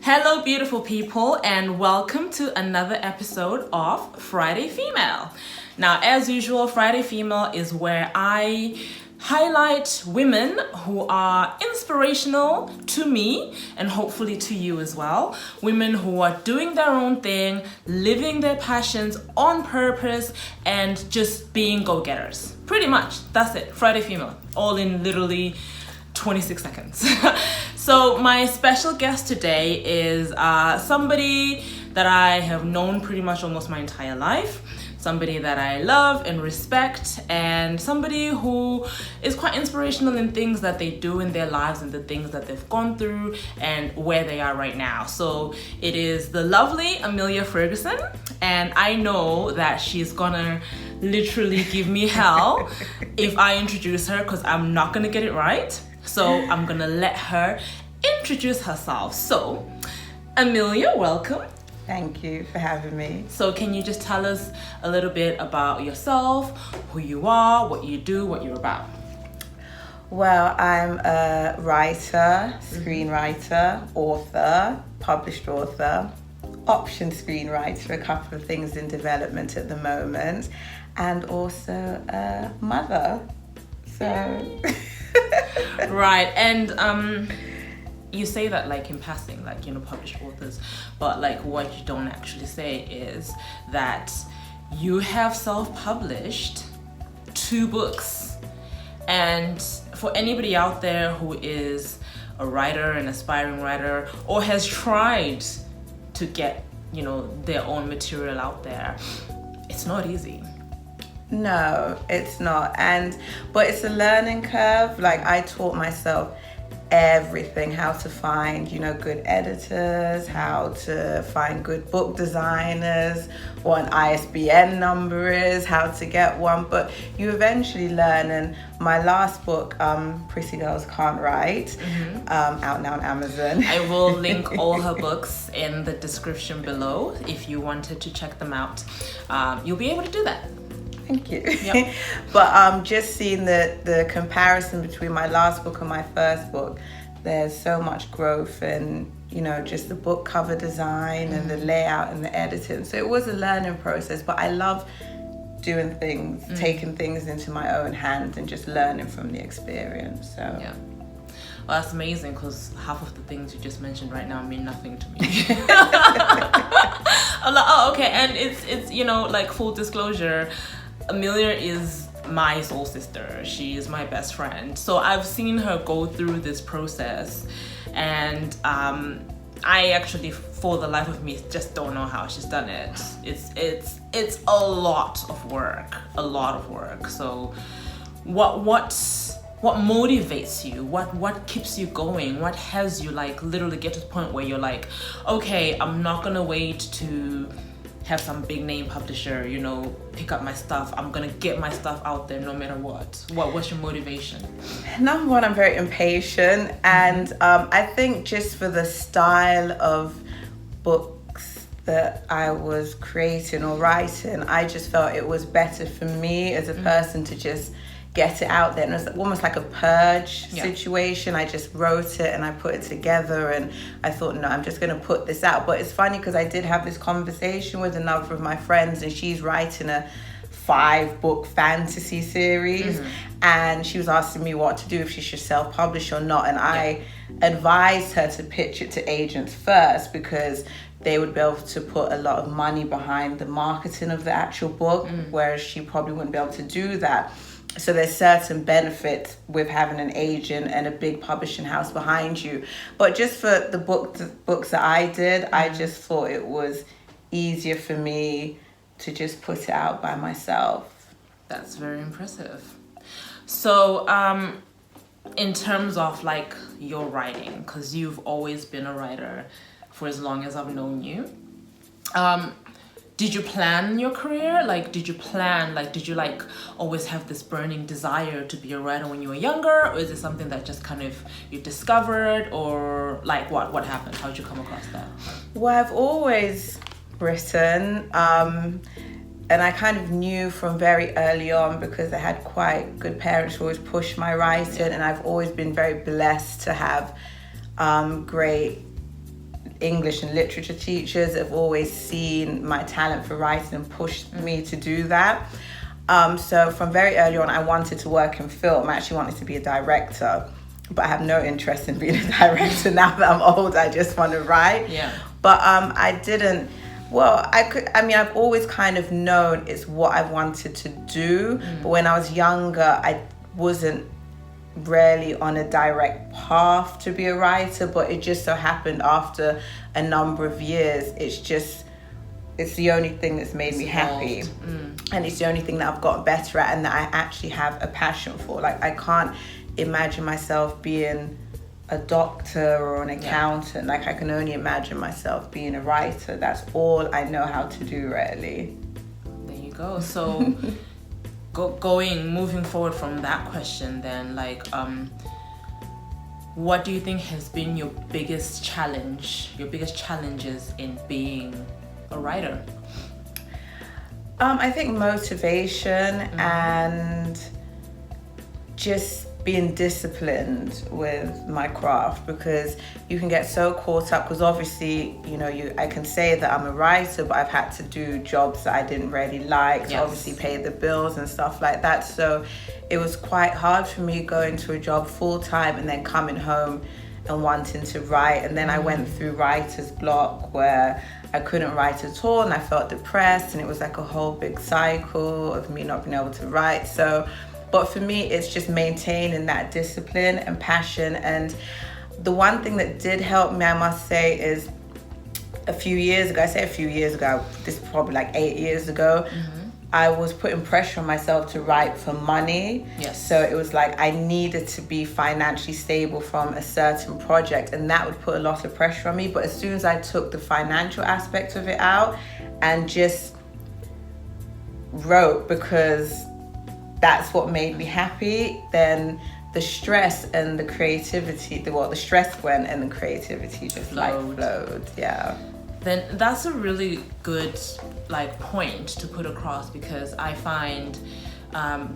Hello, beautiful people, and welcome to another episode of Friday Female. Now, as usual, Friday Female is where I highlight women who are inspirational to me and hopefully to you as well. Women who are doing their own thing, living their passions on purpose, and just being go-getters. Pretty much, that's it. Friday Female, all in literally 26 seconds. So my special guest today is somebody that I have known pretty much almost my entire life. Somebody that I love and respect, and somebody who is quite inspirational in things that they do in their lives and the things that they've gone through and where they are right now. So it is the lovely Amelia Fergusson, and I know that she's gonna literally give me hell if I introduce her, because I'm not gonna get it right. So I'm gonna let her introduce herself. So Amelia, welcome. Thank you for having me. So can you just tell us a little bit about yourself, who you are, what you do, what you're about? Well, I'm a writer, screenwriter, author, published author, option screenwriter, a couple of things in development at the moment, and also a mother. So Right, and you say that like in passing, like, you know, published authors, but like what you don't actually say is that you have self-published 2 books. And for anybody out there who is a writer, an aspiring writer, or has tried to get, you know, their own material out there, it's not easy. no, it's not. But it's a learning curve. Like, I taught myself everything, how to find, you know, good editors, how to find good book designers, what an ISBN number is, how to get one, but you eventually learn. And my last book, Pretty Girls Can't Write, out now on Amazon. I will link all her books in the description below if you wanted to check them out. You'll be able to do that. Thank you. Yep. But just seeing the comparison between my last book and my first book, there's so much growth, and, you know, just the book cover design and the layout and the editing. So it was a learning process, but I love doing things, taking things into my own hands and just learning from the experience. So yeah. Well, that's amazing, because half of the things you just mentioned right now mean nothing to me. I'm like, oh, okay. And it's you know, like, full disclosure, Amelia is my soul sister. She is my best friend. So I've seen her go through this process, and I actually, for the life of me, just don't know how she's done it. It's a lot of work. So what motivates you? What keeps you going? What has you, like, literally get to the point where you're like, okay, I'm not gonna wait to have some big name publisher, you know, pick up my stuff. I'm gonna get my stuff out there no matter what. What's your motivation? Number one, I'm very impatient, and I think just for the style of books that I was creating or writing, I just felt it was better for me as a person to just get it out there. And it was almost like a purge situation. I just wrote it and I put it together, and I thought, no, I'm just going to put this out. But it's funny, because I did have this conversation with another of my friends, and she's writing a 5-book fantasy series, and she was asking me what to do, if she should self-publish or not. And I advised her to pitch it to agents first, because they would be able to put a lot of money behind the marketing of the actual book, whereas she probably wouldn't be able to do that. So there's certain benefits with having an agent and a big publishing house behind you. But just for the books that I did, I just thought it was easier for me to just put it out by myself. That's very impressive. So in terms of, like, your writing, because you've always been a writer for as long as I've known you, did you plan your career? Like, did you always have this burning desire to be a writer when you were younger? Or is it something that just kind of you discovered? Or, like, what happened? How did you come across that? Well, I've always written, and I kind of knew from very early on, because I had quite good parents who always pushed my writing, and I've always been very blessed to have great English and literature teachers have always seen my talent for writing and pushed me to do that. So from very early on, I wanted to work in film. I actually wanted to be a director, but I have no interest in being a director now that I'm old. I just want to write. Yeah. But I didn't. Well, I've always kind of known it's what I wanted to do. But when I was younger, I wasn't really on a direct path to be a writer. But it just so happened after a number of years, it's the only thing that's made me happy. And it's the only thing that I've gotten better at and that I actually have a passion for. Like, I can't imagine myself being a doctor or an accountant. Like, I can only imagine myself being a writer. That's all I know how to do, really. There you go. So moving forward from that question then, like, what do you think has been your biggest challenges in being a writer? I think motivation and just being disciplined with my craft, because you can get so caught up, because obviously, I can say that I'm a writer, but I've had to do jobs that I didn't really like to obviously pay the bills and stuff like that. So it was quite hard for me going to a job full time and then coming home and wanting to write. And then I went through writer's block where I couldn't write at all and I felt depressed, and it was like a whole big cycle of me not being able to write. But for me, it's just maintaining that discipline and passion. And the one thing that did help me, I must say, is a few years ago, this is probably like 8 years ago, I was putting pressure on myself to write for money. Yes. So it was like I needed to be financially stable from a certain project, and that would put a lot of pressure on me. But as soon as I took the financial aspect of it out and just wrote because that's what made me happy, then the stress and the creativity, the stress went and the creativity just flowed. Yeah. Then that's a really good point to put across, because I find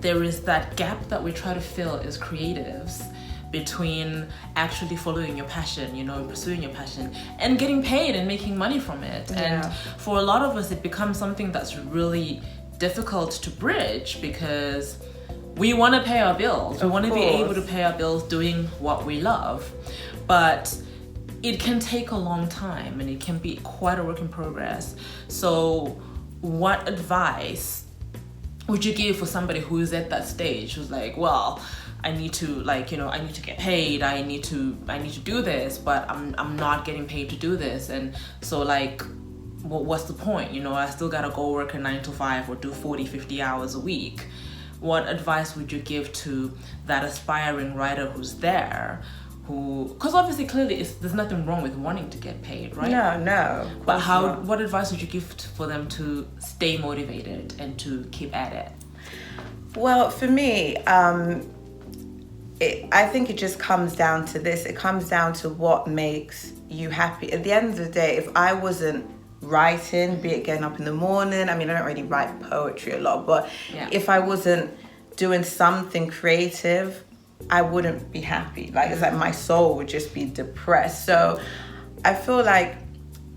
there is that gap that we try to fill as creatives between actually following your passion, pursuing your passion and getting paid and making money from it. Yeah. And for a lot of us, it becomes something that's really difficult to bridge, because we want to pay our bills. We want to be able to pay our bills doing what we love. But it can take a long time and it can be quite a work in progress. So what advice would you give for somebody who's at that stage, who's like, well, I need to I need to get paid, I need to do this, but I'm not getting paid to do this, and so what's the point? I still gotta go work a 9 to 5 or do 40-50 hours a week. What advice would you give to that aspiring writer who's there, because obviously clearly there's nothing wrong with wanting to get paid, right? No. But what advice would you give for them to stay motivated and to keep at it? Well, for me, I think it just comes down to this. It comes down to what makes you happy. At the end of the day, if I wasn't writing, be it getting up in the morning, I don't really write poetry a lot, but if I wasn't doing something creative, I wouldn't be happy. It's like my soul would just be depressed. So I feel like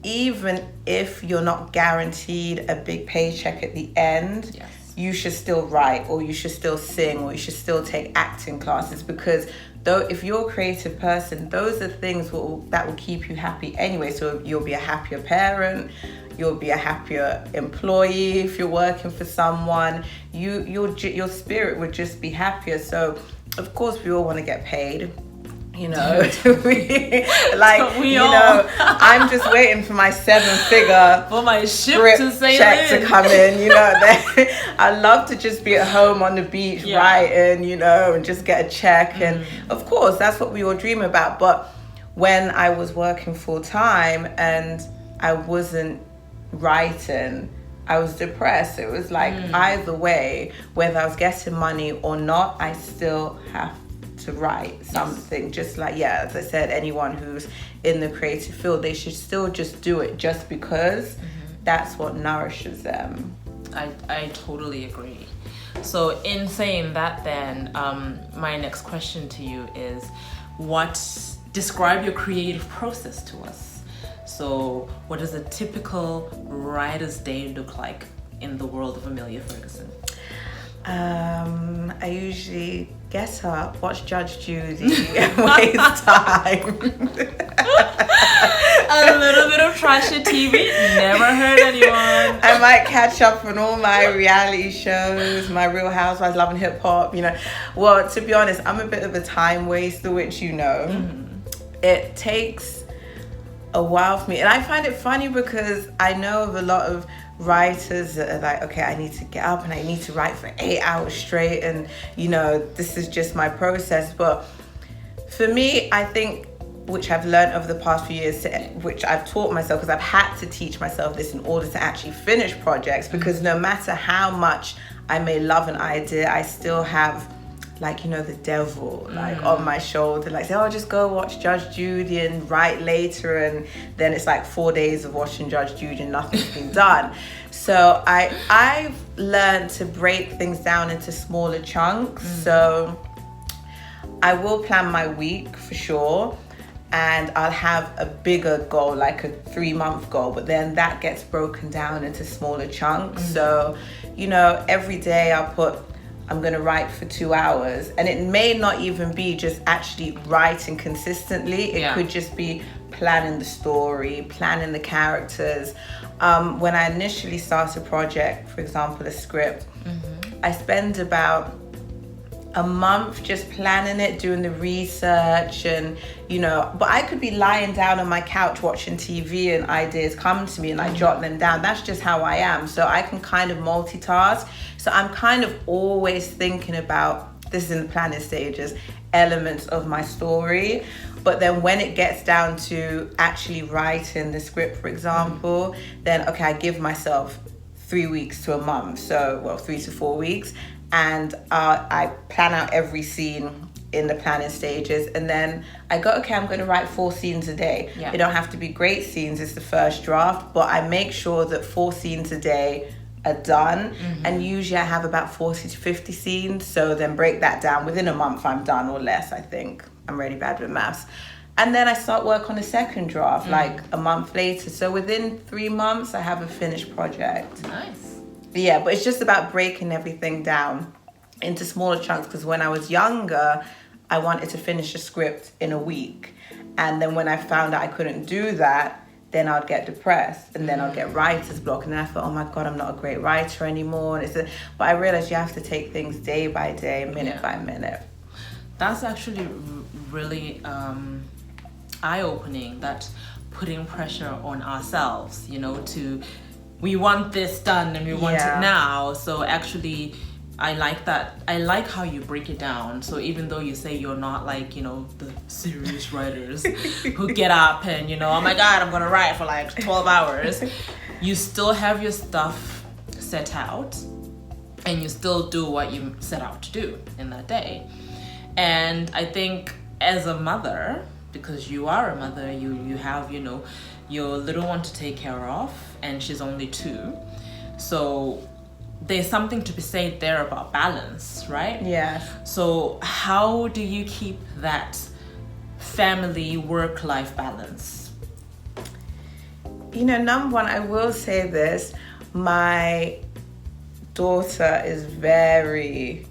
even if you're not guaranteed a big paycheck at the end, you should still write, or you should still sing, or you should still take acting classes, because if you're a creative person, those are things that will keep you happy anyway. So you'll be a happier parent, you'll be a happier employee if you're working for someone, your spirit would just be happier. So of course we all want to get paid, I'm just waiting for my 7-figure for my script check to come in. I love to just be at home on the beach writing, and just get a check. And of course that's what we all dream about. But when I was working full time and I wasn't writing, I was depressed. It was like either way, whether I was getting money or not, I still have to write something. Just as I said, anyone who's in the creative field, they should still just do it just because that's what nourishes them. I totally agree. So in saying that then, my next question to you is, describe your creative process to us. So what does a typical writer's day look like in the world of Amelia Fergusson? I usually get up, watch Judge Judy, and waste time. A little bit of trashy TV, never hurt anyone. I might catch up on all my reality shows, my Real Housewives, Love and Hip Hop, Well, to be honest, I'm a bit of a time waster, which It takes a while for me. And I find it funny because I know of a lot of writers that are like, okay, I need to get up and I need to write for 8 hours straight, and this is just my process. But for me, I think, which I've learned over the past few years, which I've taught myself, because I've had to teach myself this in order to actually finish projects, because no matter how much I may love an idea, I still have the devil on my shoulder, say, oh, just go watch Judge Judy and write later, and then it's 4 days of watching Judge Judy and nothing's been done. So I've learned to break things down into smaller chunks. So I will plan my week for sure, and I'll have a bigger goal, like a 3-month goal, but then that gets broken down into smaller chunks. So every day I'll put, I'm going to write for 2 hours, and it may not even be just actually writing consistently. It could just be planning the story, planning the characters. When I initially start a project, for example, a script, I spend about a month just planning it, doing the research, and but I could be lying down on my couch watching TV and ideas come to me and I jot them down. That's just how I am. So I can kind of multitask. So I'm kind of always thinking about, this is in the planning stages, elements of my story. But then when it gets down to actually writing the script, for example, then okay, I give myself 3 weeks to a month. So 3 to 4 weeks. And I plan out every scene in the planning stages, and then I go, okay, I'm going to write 4 scenes a day. They don't have to be great scenes, it's the first draft, but I make sure that 4 scenes a day are done. And usually I have about 40 to 50 scenes, so then break that down. Within a month I'm done, or less, I think. I'm really bad with maths. And then I start work on a second draft, a month later. So within 3 months I have a finished project. Nice. Yeah, but it's just about breaking everything down into smaller chunks, because when I was younger, I wanted to finish a script in a week. And then when I found out I couldn't do that, then I'd get depressed, and then I'd get writer's block, and then I thought, oh my God, I'm not a great writer anymore. But I realized you have to take things day by day, minute by minute. That's actually really eye-opening, that putting pressure on ourselves, we want this done and we want it now. So actually, I like that. I like how you break it down. So even though you say you're not the serious writers who get up and, oh my God, I'm going to write for 12 hours, you still have your stuff set out and you still do what you set out to do in that day. And I think as a mother, because you are a mother, you have, your little one to take care of, and she's only 2. So there's something to be said there about balance, right? Yes. So how do you keep that family work-life balance? Number one, I will say this, my daughter is very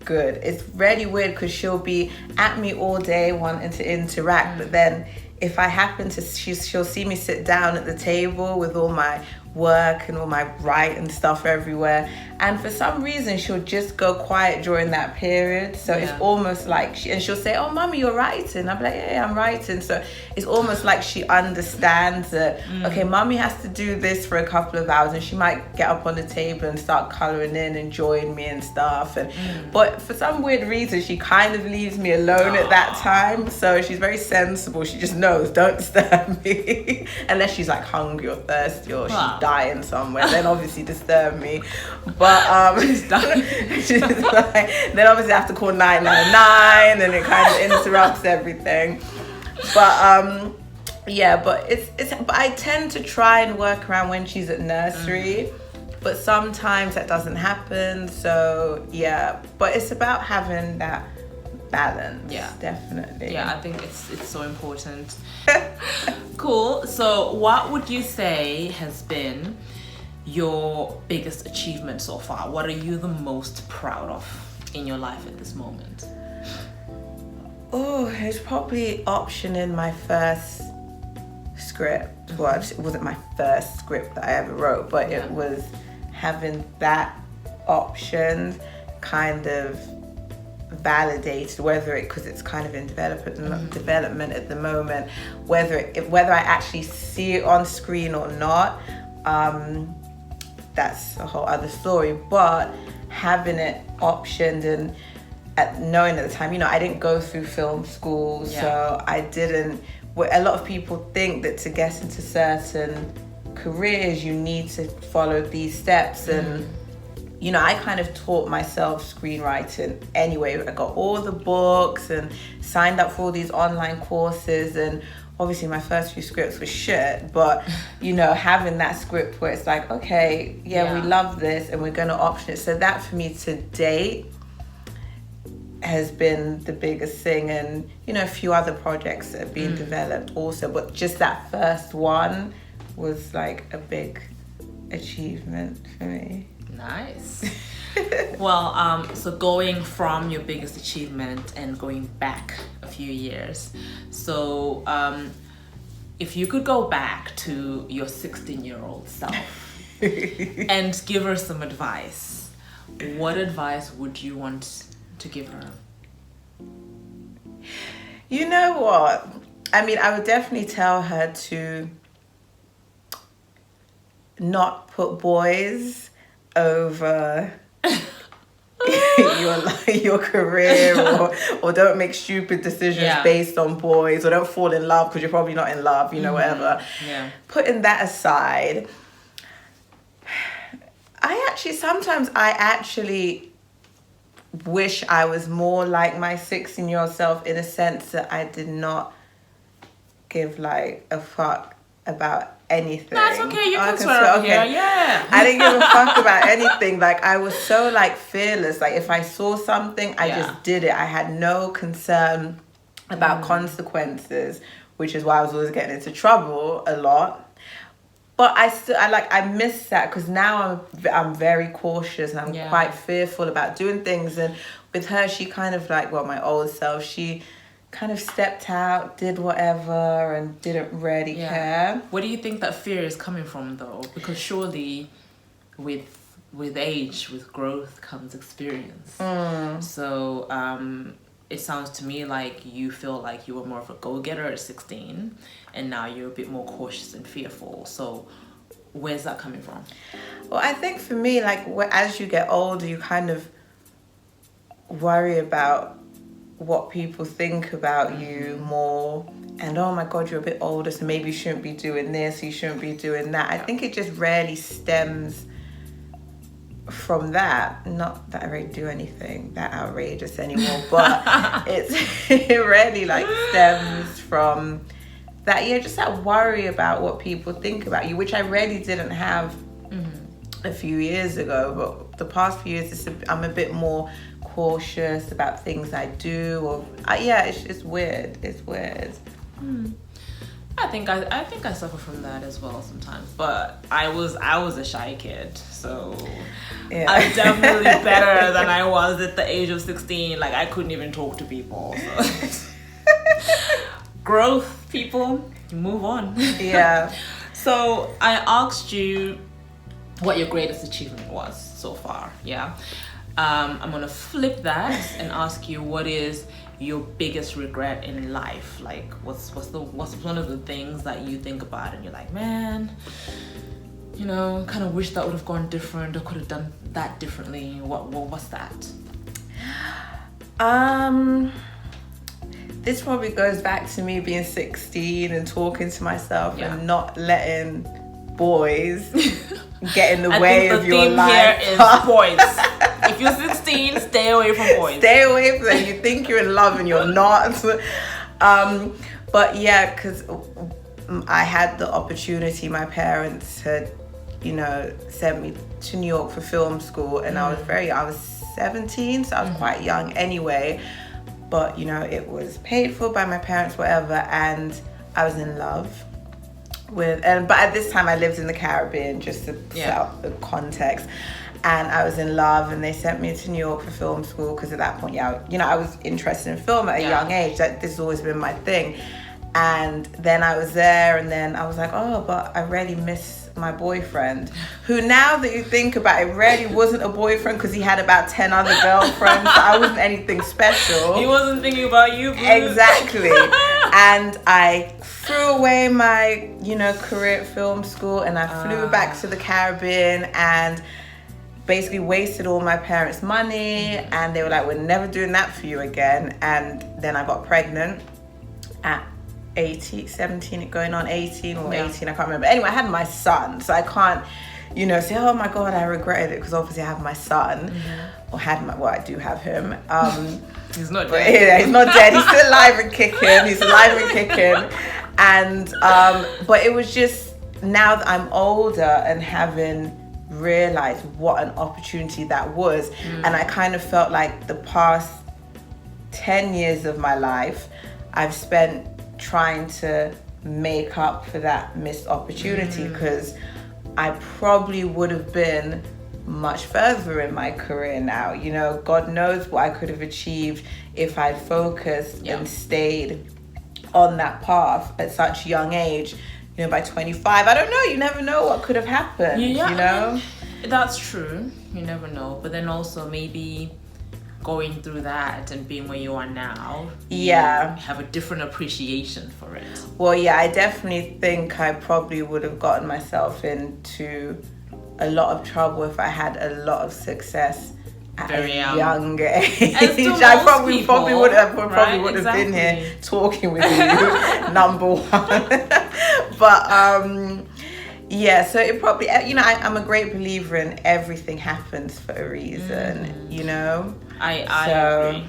good. It's really weird because she'll be at me all day wanting to interact, but then if I happen to, she'll see me sit down at the table with all my work and all my writing stuff everywhere, and for some reason she'll just go quiet during that period. So it's almost like she'll say, oh mommy, you're writing. I'm like, yeah, I'm writing. So it's almost like she understands that okay, mommy has to do this for a couple of hours, and she might get up on the table and start coloring in and join me and stuff, and but for some weird reason she kind of leaves me alone at that time. So she's very sensible. She just knows, don't disturb me unless she's like hungry or thirsty or she's dying somewhere, then obviously disturb me. But she's dying. Then obviously I have to call 999, and it kind of interrupts everything. But but but I tend to try and work around when she's at nursery, but sometimes that doesn't happen. So but it's about having that balance. Yeah. Definitely. Yeah, I think it's so important. Cool. So what would you say has been your biggest achievement so far? What are you the most proud of in your life at this moment? Oh, it's probably optioning my first script. Well, it wasn't my first script that I ever wrote, but it was having that option kind of validated, whether it, because it's kind of in development at the moment, whether I actually see it on screen or not, that's a whole other story. But having it optioned and knowing at the time, I didn't go through film school, so I didn't. A lot of people think that to get into certain careers you need to follow these steps, and I kind of taught myself screenwriting anyway. I got all the books and signed up for all these online courses, and obviously my first few scripts were shit, but having that script where it's like, okay, we love this and we're going to option it. So that for me to date has been the biggest thing, and a few other projects that have been developed also, but just that first one was like a big achievement for me. Nice. Well, so going from your biggest achievement and going back a few years, so if you could go back to your 16-year-old self and give her some advice, what advice would you want to give her? You know what? I mean, I would definitely tell her to not put boys over your career, or don't make stupid decisions based on boys, or don't fall in love because you're probably not in love, whatever. Yeah. Putting that aside, I actually wish I was more like my 16-year-old self, in a sense that I did not give like a fuck about anything. That's okay, you can swear over here, yeah. I didn't give a fuck about anything. Like, I was so like fearless. Like, if I saw something, I just did it. I had no concern about consequences, which is why I was always getting into trouble a lot. But I miss that, because now I'm very cautious, and I'm quite fearful about doing things. And with her, she kind of my old self, she kind of stepped out, did whatever, and didn't really care. Where do you think that fear is coming from, though? Because surely with age, with growth comes experience. So it sounds to me like you feel like you were more of a go-getter at 16, and now you're a bit more cautious and fearful. So where's that coming from? Well, I think for me, as you get older, you kind of worry about what people think about you more, and oh my god, you're a bit older, so maybe you shouldn't be doing this, you shouldn't be doing that. I think it just rarely stems from that. Not that I really do anything that outrageous anymore, but it rarely stems from that. Just that worry about what people think about you, which I really didn't have a few years ago, but the past few years I'm a bit more cautious about things I do, or it's weird. It's weird. I think I suffer from that as well sometimes, but I was a shy kid, so I'm definitely better than I was at the age of 16. Like, I couldn't even talk to people. So. Growth, people, you move on. Yeah. So I asked you what your greatest achievement was so far. Yeah. I'm gonna flip that and ask you, what is your biggest regret in life? Like, what's one of the things that you think about and you're like, man, kind of wish that would have gone different, or could have done that differently. What's that? This probably goes back to me being 16 and talking to myself and not letting boys get in the way of your life. I think the theme here is boys. If you're 16, stay away from boys. Stay away from them. You think you're in love and you're not. But yeah, because I had the opportunity. My parents had, sent me to New York for film school, and I was 17, so I was quite young anyway. but you know, it was paid for by my parents, whatever, and I was in love with, but at this time I lived in the Caribbean, just to set up the context. And I was in love, and they sent me to New York for film school, because at that point, you know, I was interested in film at a young age. That this has always been my thing. And then I was there, and then I was like, oh, but I really miss my boyfriend, who, now that you think about it, really wasn't a boyfriend, because he had about 10 other girlfriends. So I wasn't anything special. He wasn't thinking about you, boo. Exactly. And I threw away my, you know, career at film school, and I flew back to the Caribbean, and basically wasted all my parents' money. And they were like, we're never doing that for you again. And then I got pregnant at 17, going on 18 or 18, I can't remember. Anyway, I had my son, so I can't, you know, say, oh my God, I regretted it, because obviously I have my son, or I do have him. He's not dead. Yeah, he's not dead. He's still alive and kicking. He's alive and kicking. And, but it was just, now that I'm older and having realized what an opportunity that was, and I kind of felt like the past 10 years of my life I've spent trying to make up for that missed opportunity, because I probably would have been much further in my career now. You know, God knows what I could have achieved if I focused and stayed on that path at such a young age. You know, by 25, I don't know, you never know what could have happened, you know? That's true, you never know. But then also maybe going through that and being where you are now, you have a different appreciation for it. Well, yeah, I definitely think I probably would have gotten myself into a lot of trouble if I had a lot of success at a younger age. I probably would have been here talking with you, number one. But yeah, so it probably, you know, I'm a great believer in everything happens for a reason, you know? I agree.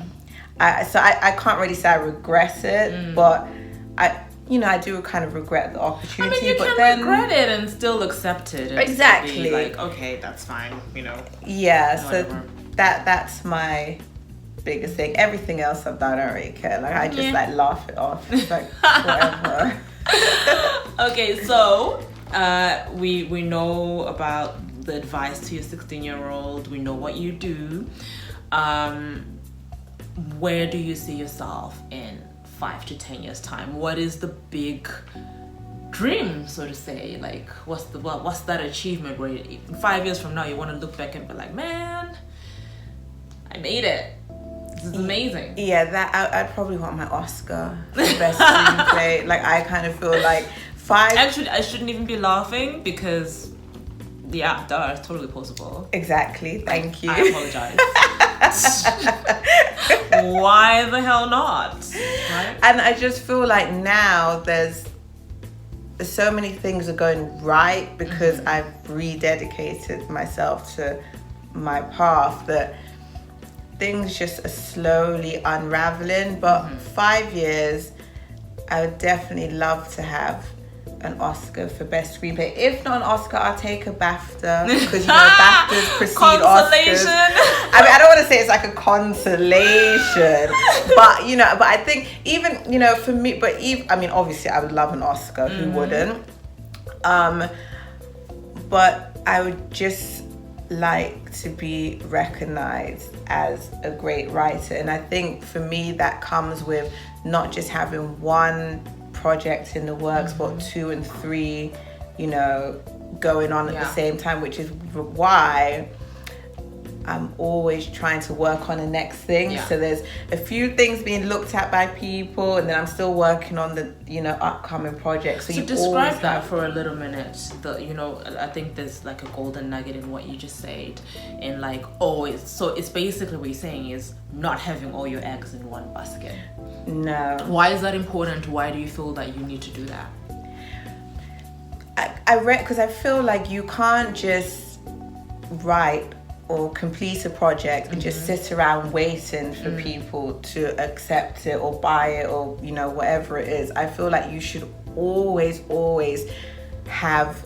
I can't really say I regret it, but you know, I do kind of regret the opportunity. I mean, you can regret it and still accept it. And exactly. Be like, okay, that's fine, you know. Yeah, so that's my biggest thing. Everything else I've done, I don't really care. Like, I just like laugh it off. It's like, whatever. Okay, so we know about the advice to your 16-year-old. We know what you do. Where do you see yourself in 5 to 10 years time? What is the big dream, so to say? Like, what's that achievement where 5 years from now you want to look back and be like, man, I made it. This is amazing. Yeah, that I'd probably want my Oscar for best screenplay. Like, I kind of feel like Actually, I shouldn't even be laughing, because it's totally possible. Exactly. Thank you. I apologize. Why the hell not? Right? And I just feel like now there's so many things are going right, because I've rededicated myself to my path, that things just are slowly unraveling. But 5 years, I would definitely love to have an Oscar for best screenplay. If not an Oscar, I'll take a BAFTA, because you know BAFTAs precede Oscars. I mean, I don't want to say it's like a consolation, but you know, but I think even, you know, for me, I mean, obviously I would love an Oscar. Who wouldn't? But I would just like to be recognized as a great writer, and I think for me that comes with not just having one project in the works, but 2 and 3, you know, going on at the same time, which is why I'm always trying to work on the next thing. So there's a few things being looked at by people, and then I'm still working on the, you know, upcoming projects. So you describe that for a little minute. You know, I think there's like a golden nugget in what you just said, and like always. So it's basically what you're saying is not having all your eggs in one basket. No. Why is that important? Why do you feel that you need to do that? Because I feel like you can't just write or complete a project and just sit around waiting for people to accept it or buy it, or, you know, whatever it is. I feel like you should always have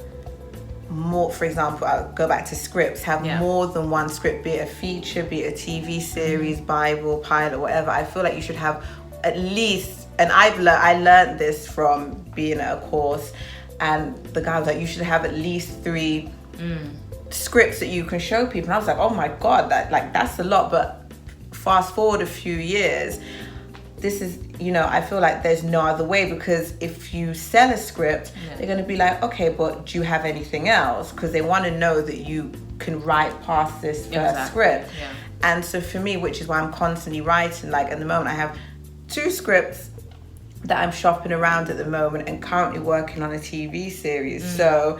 more, for example, I'll go back to scripts, have Yeah. more than one script, be it a feature, be it a TV series, Bible, pilot, whatever. I feel like you should have at least, and I learned this from being at a course, and the guy was like, you should have at least 3 scripts that you can show people. And I was like, oh my God, that's a lot. But fast forward a few years, this is, I feel like there's no other way, because if you sell a script, they're going to be like, okay, but do you have anything else? Because they want to know that you can write past this first script. Yeah. And so for me, which is why I'm constantly writing, like at the moment I have 2 scripts that I'm shopping around at the moment and currently working on a TV series. So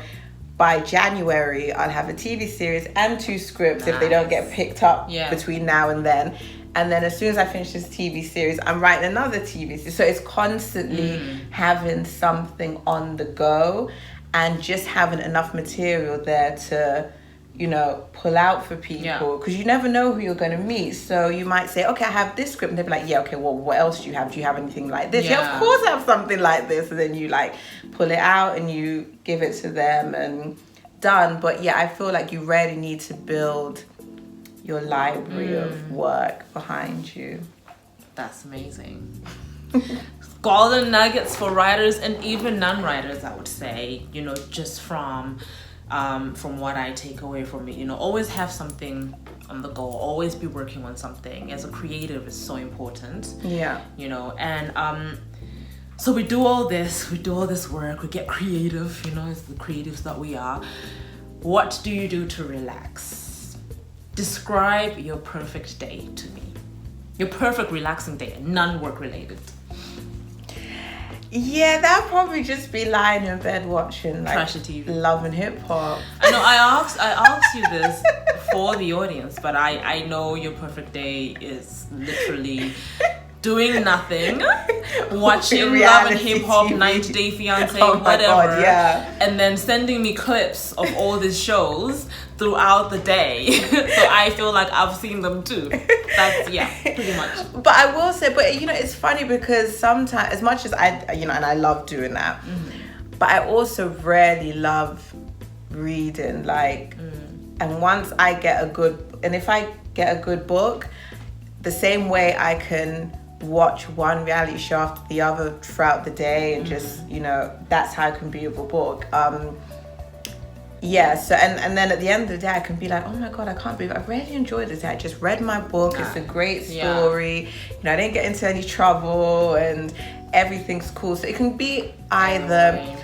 by January, I'll have a TV series and 2 scripts if they don't get picked up between now and then. And then as soon as I finish this TV series, I'm writing another TV series. So it's constantly having something on the go and just having enough material there to, pull out for people. Because you never know who you're going to meet. So you might say, okay, I have this script. And they'll be like, yeah, okay, well, what else do you have? Do you have anything like this? Yeah, of course I have something like this. And then you pull it out and you give it to them and done. But yeah, I feel like you really need to build your library of work behind you. That's amazing. Golden nuggets for writers and even non-writers, I would say, just from what I take away from it, always have something on the go, always be working on something. As a creative, is so important. Yeah. And so we do all this work, we get creative, as the creatives that we are. What do you do to relax? Describe your perfect day to me. Your perfect relaxing day, non-work related. Yeah, that'd probably just be lying in bed watching trashy TV, Love and Hip Hop. I know I asked you this for the audience, but I know your perfect day is literally doing nothing, watching Love and Hip Hop, 90 Day Fiance, whatever, God, yeah. And then sending me clips of all these shows throughout the day. So I feel like I've seen them too. That's, pretty much. But I will say, it's funny because sometimes, as much as and I love doing that, but I also rarely love reading, and once I get if I get a good book, the same way I can watch one reality show after the other throughout the day and just, that's how I can be with a book. So and then at the end of the day I can be like, oh my God, I can't believe I really enjoyed this. I just read my book. It's a great story. I didn't get into any trouble and everything's cool. So it can be either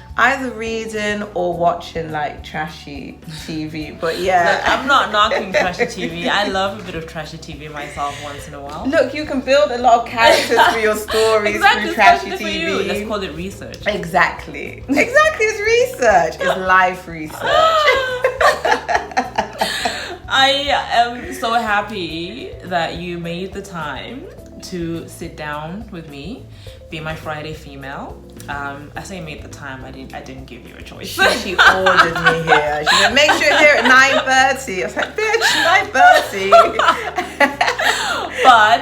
reading or watching trashy TV. But yeah. Look, I'm not knocking trashy TV. I love a bit of trashy TV myself once in a while. Look, you can build a lot of characters for your stories through trashy TV. For you. Let's call it research. Exactly. It's research. It's life research. I am so happy that you made the time to sit down with me, be my Friday female. I say made the time. I didn't give you a choice. She ordered me here. She said, make sure you're here at 9:30. I was like, bitch, 9:30. But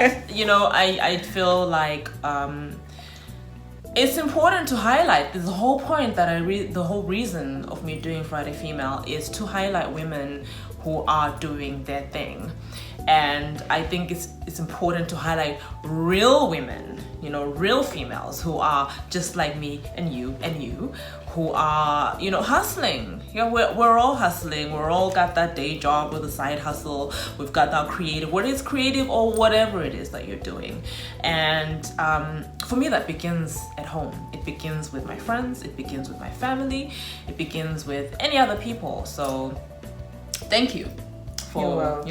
I feel like it's important to highlight. The whole point that the whole reason of me doing Friday Female is to highlight women who are doing their thing. And I think it's important to highlight real women, real females who are just like me and you, who are, hustling. We're all hustling. We're all got that day job with a side hustle. We've got that creative, whether it's creative or whatever it is that you're doing. And for me, that begins at home. It begins with my friends. It begins with my family. It begins with any other people. So thank you for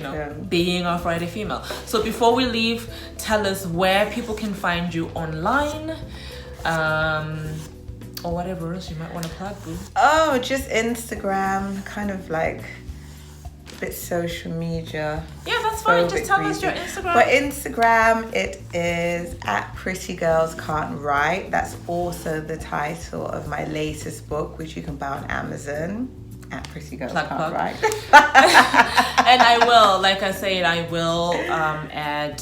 being our Friday Female. So before we leave, tell us where people can find you online, or whatever else you might want to plug, boo. Oh, just Instagram, kind of like a bit social media. Yeah, that's fine. Just tell us your Instagram. But Instagram, it is at Pretty Girls Can't Write. That's also the title of my latest book, which you can buy on Amazon. At Pretty Girls Can't Write. And I will, like I said, add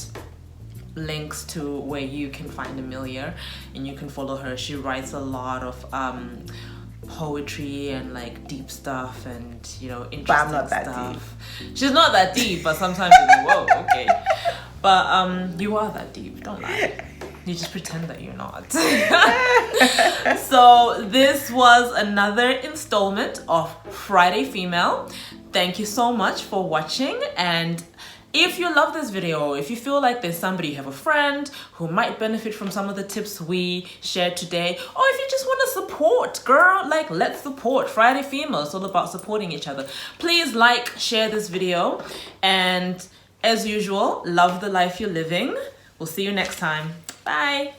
links to where you can find Emilia and you can follow her. She writes a lot of poetry and like deep stuff and, you know, interesting But I'm not that stuff. She's not that deep, but sometimes you're like, whoa, okay. But you are that deep, don't lie. You just pretend that you're not. So this was another installment of Friday Female. Thank you so much for watching, and if you love this video, if you feel like there's somebody, you have a friend who might benefit from some of the tips we shared today, or if you just want to support, girl, like let's support Friday Female. It's all about supporting each other. Please like, share this video, and as usual, love the life you're living. We'll see you next time. Bye.